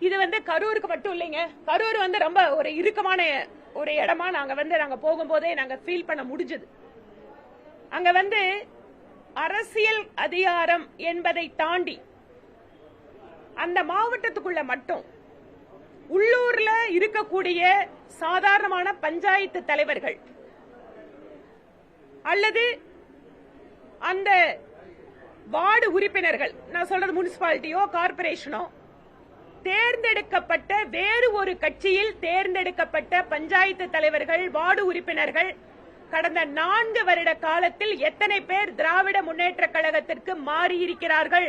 இது கரூருக்கு மட்டும் இல்லைங்க. கரூர் ரொம்ப ஒரு இறுக்கமான ஒரு இடமா நாங்க போகும்போதே நாங்க ஃபீல் பண்ண முடிஞ்சது. அங்க அரசியல் அதிகாரம் என்பதை தாண்டி அந்த மாவட்டத்துக்குள்ள மட்டும் உள்ளூர்ல இருக்கக்கூடிய சாதாரணமான பஞ்சாயத்து தலைவர்கள் அல்லது அந்த வார்டு உறுப்பினர்கள், நான் சொல்றது முனிசிபாலிட்டியோ கார்பரேஷனோ, தேர்ந்தெடுக்கப்பட்ட வேறு ஒரு கட்சியில் தேர்ந்தெடுக்கப்பட்ட பஞ்சாயத்து தலைவர்கள், வார்டு உறுப்பினர்கள் கடந்த 4 வருட காலத்தில் எத்தனை பேர் திராவிட முன்னேற்ற கழகத்திற்கு மாறியிருக்கிறார்கள்,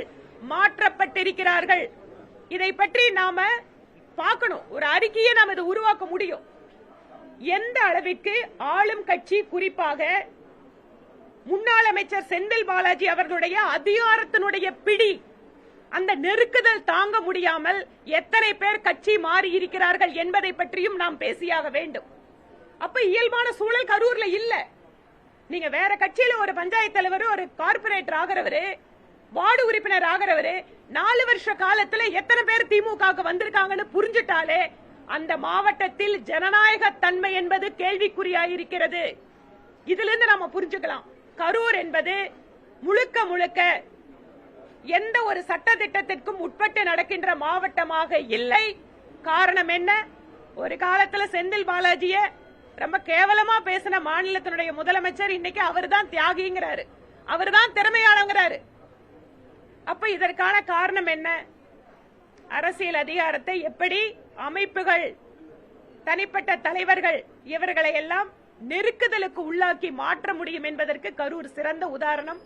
மாற்றப்பட்டிருக்கிறார்கள், இதை பற்றி நாம பார்க்கணும். ஒரு அறிக்கையை நாம் இதை உருவாக்க முடியும். எந்த அளவிற்கு ஆளும் கட்சி, குறிப்பாக முன்னாள் அமைச்சர் செந்தில் பாலாஜி அவர்களுடைய அதிகாரத்தினுடைய பிடி, அந்த நெருக்குதல் தாங்க முடியாமல் எத்தனை பேர் கட்சி மாறி இருக்கிறார்கள் என்பதை பற்றியும் நாம் பேசியாக வேண்டும். அப்ப இயல்பான சூழல் கரூர்ல இல்ல. நீங்க வேற கட்சியில ஒரு பஞ்சாயத்து தலைவர், ஒரு கார்பரேட்டர் ஆகிறவரு, வார்டு உறுப்பினர் ஆகிறவரு 4 வருஷ காலத்துல எத்தனை பேர் திமுக வந்திருக்காங்கன்னு புரிஞ்சுட்டாலே அந்த மாவட்டத்தில் ஜனநாயக தன்மை என்பது கேள்விக்குறியாயிருக்கிறது. இதுல இருந்து நாம புரிஞ்சுக்கலாம். கரூர் என்பது முழுக்க முழுக்க எந்த ஒரு சட்ட திட்டத்திற்கும் உட்பட்டு நடக்கின்ற மாவட்டமாக இல்லை. காரணம் என்ன? ஒரு காலத்துல செந்தில் பாலாஜிய ரொம்ப கேவலமா பேசின மாநிலத்தினுடைய முதலமைச்சர் இன்னைக்கு அவர்தான் தியாகிங்கிறாரு, அவர்தான் திறமையாளங்கிறாரு. அப்ப இதற்கான காரணம் என்ன? அரசியல் அதிகாரத்தை எப்படி அமைப்புகள், தனிப்பட்ட தலைவர்கள் இவர்களை எல்லாம் நெருக்குதலுக்கு உள்ளாக்கி மாற்ற முடியும் என்பதற்கு கரூர் சிறந்த உதாரணம்.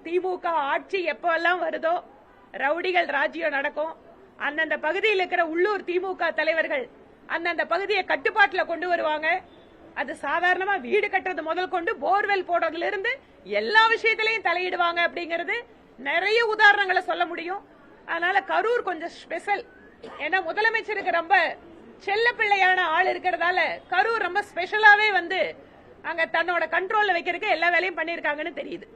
திமுக ஆட்சி எப்பெல்லாம் வருதோ ரவுடிகள் ராஜ்யம் நடக்கும். அந்தந்த பகுதியில் இருக்கிற உள்ளூர் திமுக தலைவர்கள் அந்தந்த பகுதியை கட்டுப்பாட்டில் கொண்டு வருவாங்க. அது சாதாரணமா வீடு கட்டுறது முதல் கொண்டு போர்வெல் போடுறதுல இருந்து எல்லா விஷயத்திலையும் தலையிடுவாங்க. அப்படிங்கிறது நிறைய உதாரணங்களை சொல்ல முடியும். அதனால கரூர் கொஞ்சம் ஸ்பெஷல். ஏன்னா முதலமைச்சருக்கு ரொம்ப செல்ல பிள்ளையான ஆள் இருக்கிறதால கரூர் ரொம்ப ஸ்பெஷலாவே அங்க தன்னோட கண்ட்ரோல்ல வைக்கிறதுக்கு எல்லா வேலையும் பண்ணிருக்காங்கன்னு தெரியுது.